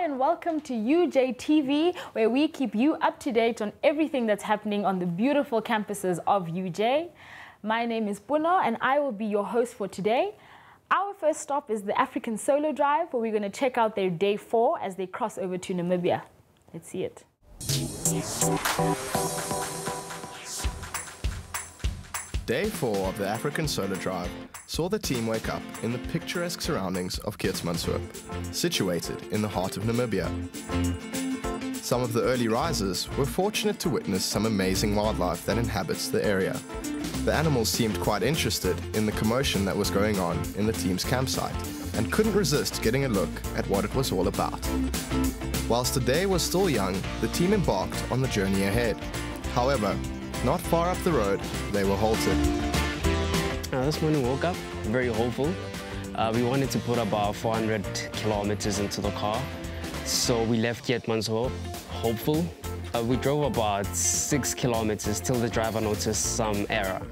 and welcome to UJtv, where we keep you up to date on everything that's happening on the beautiful campuses of UJ. My name is Puno and I will be your host for today. Our first stop is the African Solo Drive, where we're going to check out their day 4 as they cross over to Namibia. Let's see it. Day 4 of the African Solo Drive saw the team wake up in the picturesque surroundings of Keetsmanshoop, situated in the heart of Namibia. Some of the early risers were fortunate to witness some amazing wildlife that inhabits the area. The animals seemed quite interested in the commotion that was going on in the team's campsite and couldn't resist getting a look at what it was all about. Whilst the day was still young, the team embarked on the journey ahead. However, not far up the road, they were halted. This morning we woke up very hopeful. We wanted to put about 400 kilometers into the car. So we left Keetsmanshoop hopeful. We drove about 6 kilometers till the driver noticed some error.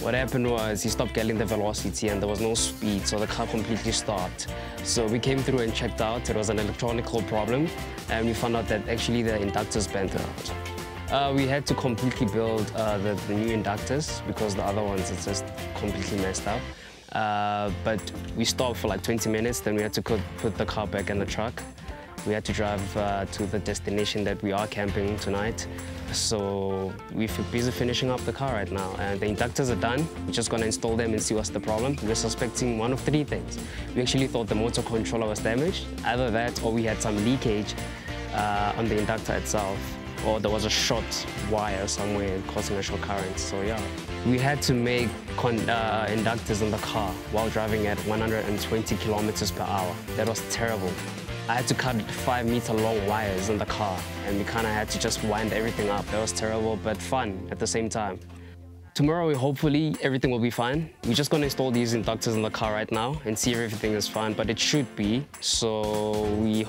What happened was he stopped getting the velocity and there was no speed, so the car completely stopped. So we came through and checked out. It was an electronical problem, and we found out that actually the inductors bent out. We had to completely build the new inductors because the other ones are just completely messed up. But we stopped for like 20 minutes, then we had to put the car back in the truck. We had to drive to the destination that we are camping tonight. So we're busy finishing up the car right now, and the inductors are done. We're just going to install them and see what's the problem. We're suspecting one of 3 things. We actually thought the motor controller was damaged, either that or we had some leakage on the inductor itself, or there was a short wire somewhere causing a short current. So yeah, we had to make inductors in the car while driving at 120 kilometers per hour. That was terrible. I had to cut 5-meter long wires in the car, and we kind of had to just wind everything up. That was terrible, but fun at the same time. Tomorrow, hopefully, everything will be fine. We're just going to install these inductors in the car right now and see if everything is fine, but it should be. So we're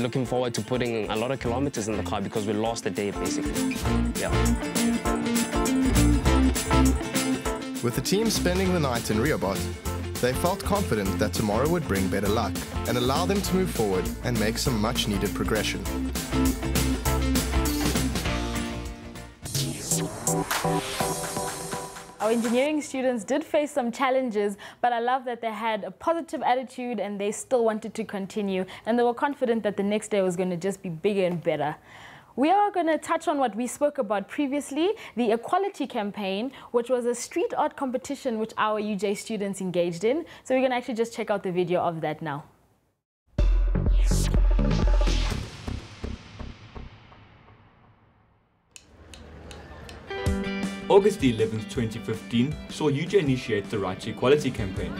looking forward to putting a lot of kilometers in the car because we lost the day, basically. Yeah. With the team spending the night in Rehoboth, they felt confident that tomorrow would bring better luck and allow them to move forward and make some much-needed progression. Our engineering students did face some challenges, but I love that they had a positive attitude and they still wanted to continue, and they were confident that the next day was going to just be bigger and better. We are going to touch on what we spoke about previously, the Equality Campaign, which was a street art competition which our UJ students engaged in. So we're going to actually just check out the video of that now. August the 11th, 2015 saw UJ initiate the Right to Equality campaign.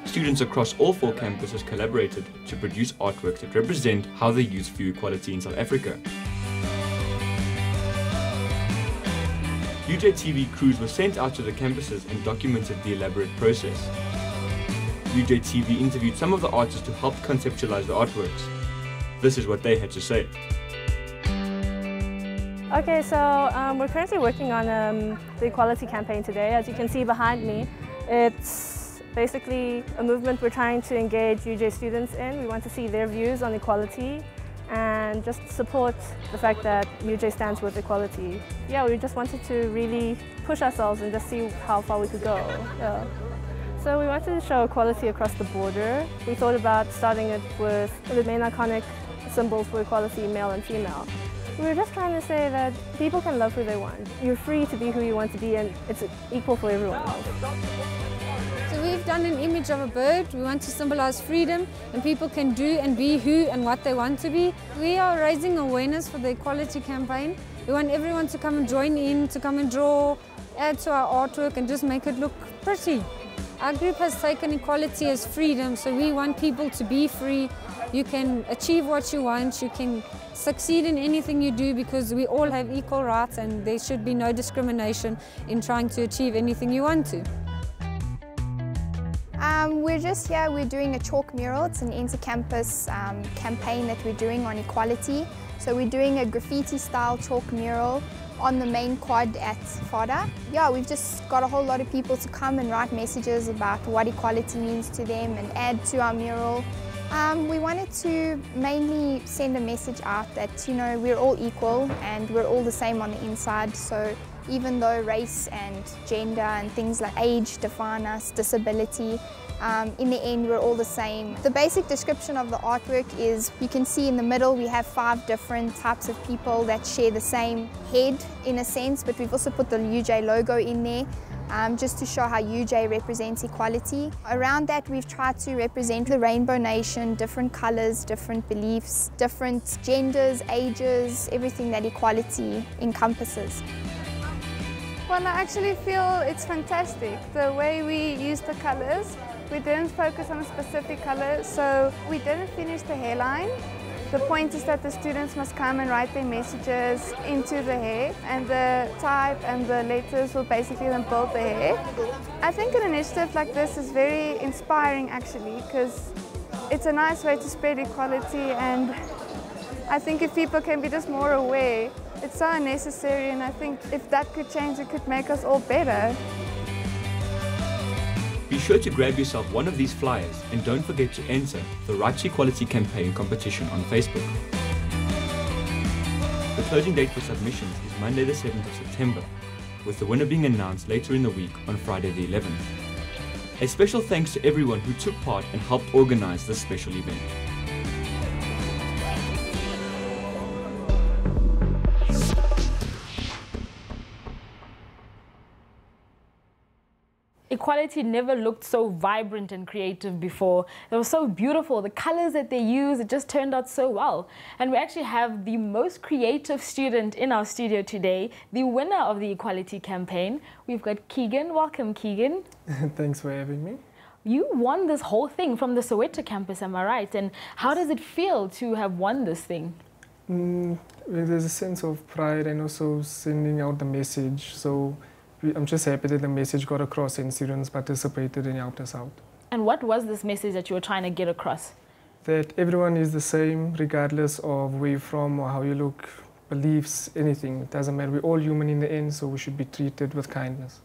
Students across all 4 campuses collaborated to produce artworks that represent how the youth view equality in South Africa. UJtv crews were sent out to the campuses and documented the elaborate process. UJtv interviewed some of the artists who helped conceptualize the artworks. This is what they had to say. Okay, so we're currently working on the Equality Campaign today. As you can see behind me, it's basically a movement we're trying to engage UJ students in. We want to see their views on equality and just support the fact that UJ stands with equality. Yeah, we just wanted to really push ourselves and just see how far we could go. Yeah. So we wanted to show equality across the border. We thought about starting it with the main iconic symbols for equality, male and female. We were just trying to say that people can love who they want. You're free to be who you want to be, and it's equal for everyone else. So we've done an image of a bird. We want to symbolize freedom, and people can do and be who and what they want to be. We are raising awareness for the Equality Campaign. We want everyone to come and join in, to come and draw, add to our artwork and just make it look pretty. Our group has taken equality as freedom, so we want people to be free. You can achieve what you want, you can succeed in anything you do because we all have equal rights and there should be no discrimination in trying to achieve anything you want to. We're just here, we're doing a chalk mural. It's an inter-campus campaign that we're doing on equality. So we're doing a graffiti style chalk mural on the main quad at Fodder. Yeah, we've just got a whole lot of people to come and write messages about what equality means to them and add to our mural. We wanted to mainly send a message out that, you know, we're all equal and we're all the same on the inside. So even though race and gender and things like age define us, disability, in the end we're all the same. The basic description of the artwork is, you can see in the middle we have 5 different types of people that share the same head in a sense, but we've also put the UJ logo in there. Just to show how UJ represents equality. Around that we've tried to represent the Rainbow Nation, different colours, different beliefs, different genders, ages, everything that equality encompasses. Well, I actually feel it's fantastic. The way we use the colours, we didn't focus on a specific colour, so we didn't finish the hairline. The point is that the students must come and write their messages into the hair, and the type and the letters will basically then build the hair. I think an initiative like this is very inspiring actually, because it's a nice way to spread equality, and I think if people can be just more aware, it's so unnecessary, and I think if that could change, it could make us all better. Be sure to grab yourself one of these flyers and don't forget to enter the Right to Equality campaign competition on Facebook. The closing date for submissions is Monday the 7th of September, with the winner being announced later in the week on Friday the 11th. A special thanks to everyone who took part and helped organize this special event. Equality never looked so vibrant and creative before. It was so beautiful. The colors that they used, it just turned out so well. And we actually have the most creative student in our studio today, the winner of the Equality campaign. We've got Keegan. Welcome, Keegan. Thanks for having me. You won this whole thing from the Soweto campus, am I right? And how does it feel to have won this thing? There's a sense of pride and also sending out the message. So I'm just happy that the message got across and students participated and helped us out. And what was this message that you were trying to get across? That everyone is the same regardless of where you're from or how you look, beliefs, anything. It doesn't matter. We're all human in the end, so we should be treated with kindness.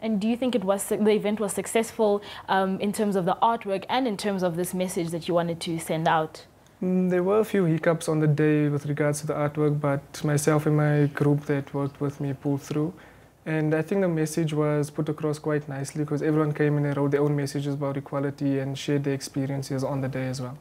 And do you think the event was successful in terms of the artwork and in terms of this message that you wanted to send out? There were a few hiccups on the day with regards to the artwork, but myself and my group that worked with me pulled through. And I think the message was put across quite nicely because everyone came in and wrote their own messages about equality and shared their experiences on the day as well.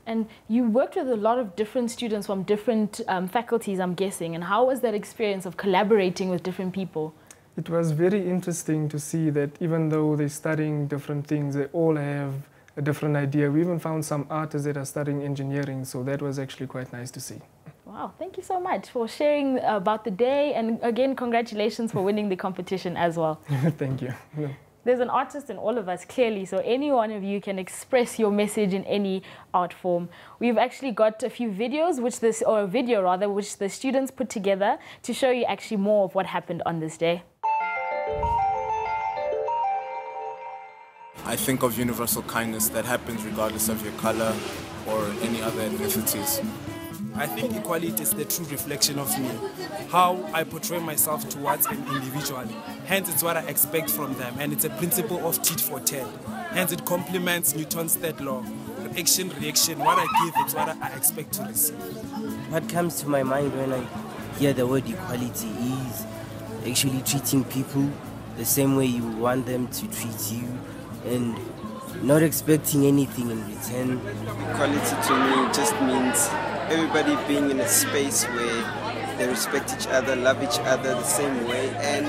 And you worked with a lot of different students from different faculties, I'm guessing. And how was that experience of collaborating with different people? It was very interesting to see that even though they're studying different things, they all have a different idea. We even found some artists that are studying engineering, so that was actually quite nice to see. Wow, thank you so much for sharing about the day, and again, congratulations for winning the competition as well. Thank you. There's an artist in all of us, clearly, so any one of you can express your message in any art form. We've actually got a few videos, or a video rather, which the students put together to show you actually more of what happened on this day. I think of universal kindness that happens regardless of your color or any other ethnicities. I think equality is the true reflection of me, how I portray myself towards an individual. Hence, it's what I expect from them, and it's a principle of tit for tat. Hence, it complements Newton's third law. Action, reaction, what I give is what I expect to receive. What comes to my mind when I hear the word equality is actually treating people the same way you want them to treat you, and not expecting anything in return. Equality to me just means everybody being in a space where they respect each other, love each other the same way, and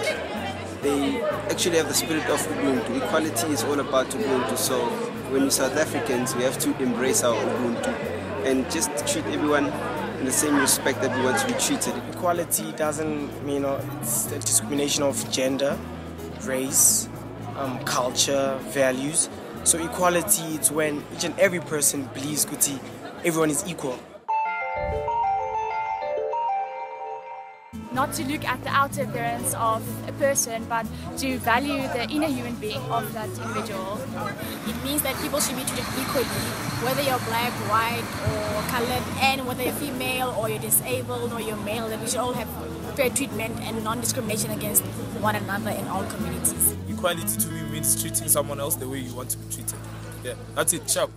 they actually have the spirit of Ubuntu. Equality is all about Ubuntu, so when we're South Africans, we have to embrace our Ubuntu and just treat everyone in the same respect that we want to be treated. Equality doesn't mean it's the discrimination of gender, race, culture, values. So equality is when each and every person believes that everyone is equal. Not to look at the outer appearance of a person, but to value the inner human being of that individual. It means that people should be treated equally, whether you're black, white, or colored, and whether you're female or you're disabled or you're male, that we should all have fair treatment and non-discrimination against one another in all communities. Equality to me means treating someone else the way you want to be treated. Yeah, that's it. Sharp.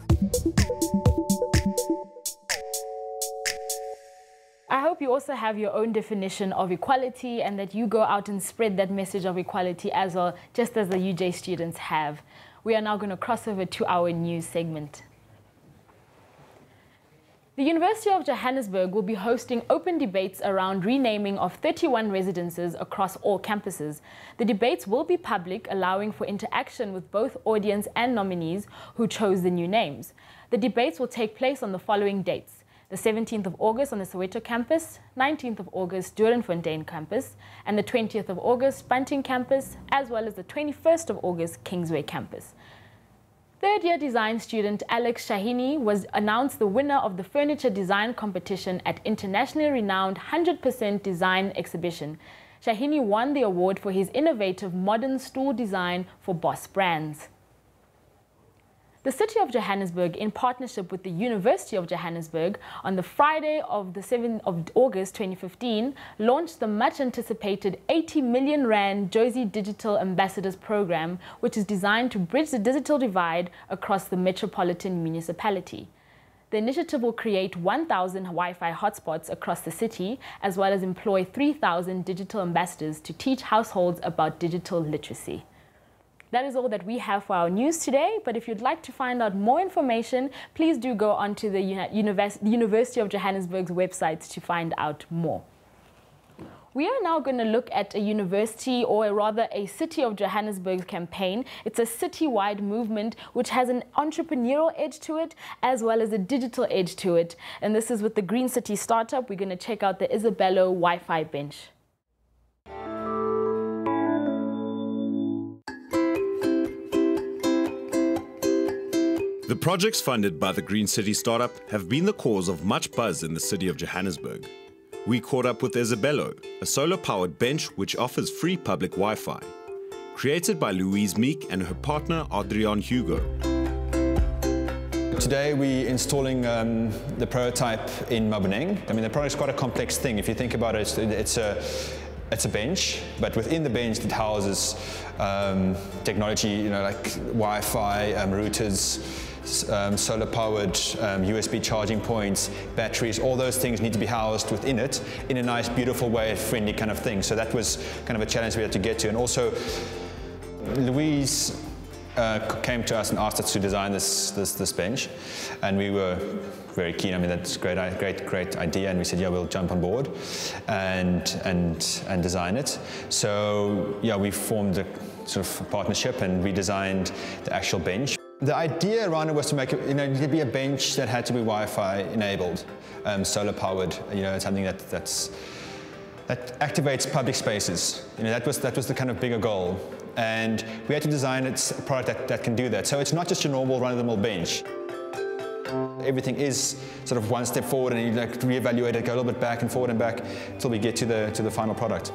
I hope you also have your own definition of equality and that you go out and spread that message of equality as well, just as the UJ students have. We are now going to cross over to our news segment. The University of Johannesburg will be hosting open debates around renaming of 31 residences across all campuses. The debates will be public, allowing for interaction with both audience and nominees who chose the new names. The debates will take place on the following dates: the 17th of August on the Soweto campus, 19th of August Doornfontein campus, and the 20th of August Bunting campus, as well as the 21st of August Kingsway campus. Third-year design student Alex Shahini was announced the winner of the furniture design competition at internationally renowned 100% Design exhibition. Shahini won the award for his innovative modern stool design for Boss Brands. The City of Johannesburg, in partnership with the University of Johannesburg, on the Friday of the 7th of August 2015, launched the much-anticipated 80 million Rand Josie Digital Ambassadors Program, which is designed to bridge the digital divide across the metropolitan municipality. The initiative will create 1,000 Wi-Fi hotspots across the city, as well as employ 3,000 digital ambassadors to teach households about digital literacy. That is all that we have for our news today, but if you'd like to find out more information, please do go onto the University of Johannesburg's website to find out more. We are now going to look at a university, or rather a City of Johannesburg campaign. It's a city-wide movement which has an entrepreneurial edge to it as well as a digital edge to it. And this is with the Green City startup. We're going to check out the Isabello Wi-Fi bench. The projects funded by the Green City startup have been the cause of much buzz in the city of Johannesburg. We caught up with Isabello, a solar-powered bench which offers free public Wi-Fi. Created by Louise Meek and her partner Adrian Hugo. Today we're installing the prototype in Maboneng. I mean, the project's quite a complex thing. If you think about it, it's a bench, but within the bench it houses technology, like Wi-Fi, routers, solar-powered USB charging points, batteries, all those things need to be housed within it in a nice, beautiful way, friendly kind of thing. So that was kind of a challenge we had to get to. And also, Louise came to us and asked us to design this bench, and we were very keen. I mean, that's a great idea, and we said, yeah, we'll jump on board and design it. So yeah, we formed a sort of partnership, and we designed the actual bench. The idea around it was to make it, to be a bench that had to be Wi-Fi enabled, solar powered. Something that activates public spaces. That was the kind of bigger goal. And we had to design a product that can do that. So it's not just your normal run-of-the-mill bench. Everything is sort of one step forward, and you reevaluate it, go a little bit back and forward and back until we get to the final product.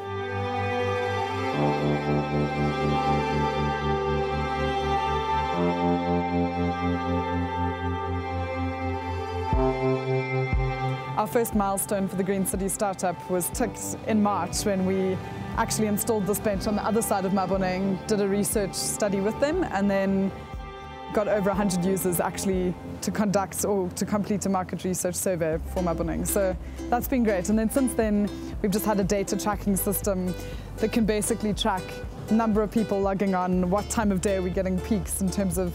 Our first milestone for the Green City startup was ticked in March when we actually installed this bench on the other side of Maboneng, did a research study with them, and then got over 100 users actually to conduct or to complete a market research survey for Maboneng. So that's been great. And then since then, we've just had a data tracking system that can basically track the number of people logging on, what time of day we're getting peaks in terms of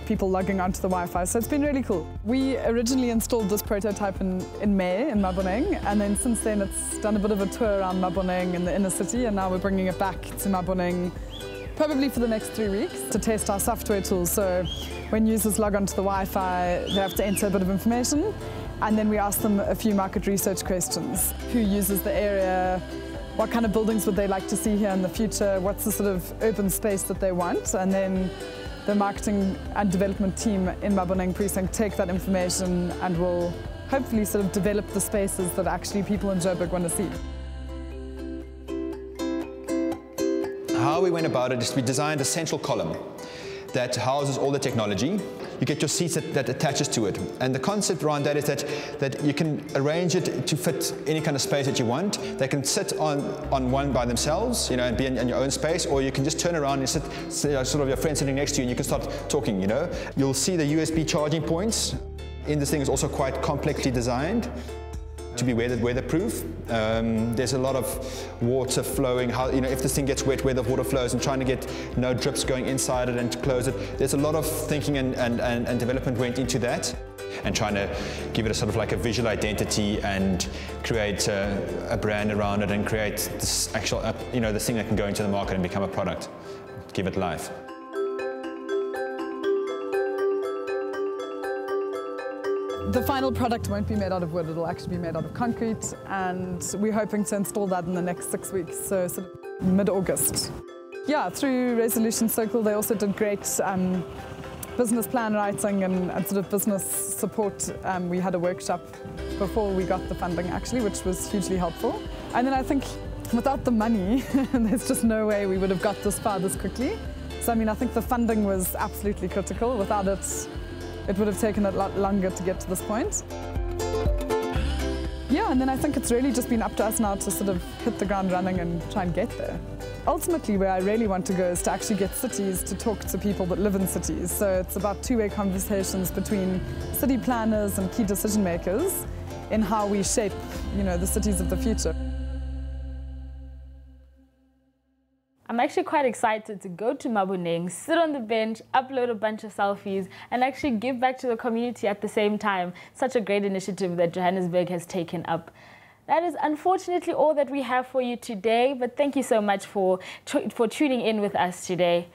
people logging onto the Wi-Fi. So it's been really cool. We originally installed this prototype in May in Maboneng, and then since then it's done a bit of a tour around Maboneng in the inner city, and now we're bringing it back to Maboneng probably for the next 3 weeks to test our software tools. So when users log onto the Wi-Fi, they have to enter a bit of information, and then we ask them a few market research questions. Who uses the area? What kind of buildings would they like to see here in the future? What's the sort of urban space that they want? And then the marketing and development team in Maboneng Precinct take that information and will hopefully sort of develop the spaces that actually people in Joburg want to see. How we went about it is we designed a central column that houses all the technology. you get your seats that attaches to it. And the concept around that is that you can arrange it to fit any kind of space that you want. They can sit on one by themselves, you know, and be in your own space, or you can just turn around and sit sort of your friend sitting next to you, and you can start talking, you know. You'll see the USB charging points. In this thing is also quite complexly designed to be weatherproof. There's a lot of water flowing, how, you know, if this thing gets wet, where the water flows, and trying to get no drips going inside it and to close it. There's a lot of thinking and development went into that, and trying to give it a sort of like a visual identity and create a brand around it, and create this actual, you know, this thing that can go into the market and become a product, give it life. The final product won't be made out of wood, it'll actually be made out of concrete, and we're hoping to install that in the next 6 weeks, so sort of mid-August. Yeah, through Resolution Circle they also did great business plan writing and sort of business support. We had a workshop before we got the funding actually, which was hugely helpful. And then I think without the money, there's just no way we would have got this far this quickly. So I mean, I think the funding was absolutely critical. Without it, it would have taken a lot longer to get to this point. Yeah, and then I think it's really just been up to us now to sort of hit the ground running and try and get there. Ultimately, where I really want to go is to actually get cities to talk to people that live in cities. So it's about two-way conversations between city planners and key decision makers in how we shape, you know, the cities of the future. I'm actually quite excited to go to Maboneng, sit on the bench, upload a bunch of selfies, and actually give back to the community at the same time. Such a great initiative that Johannesburg has taken up. That is unfortunately all that we have for you today, but thank you so much for tuning in with us today.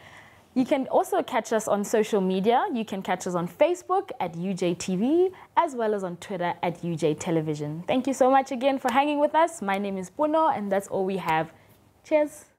You can also catch us on social media. You can catch us on Facebook at UJtv, as well as on Twitter at UJtelevision. Thank you so much again for hanging with us. My name is Puno, and that's all we have. Cheers.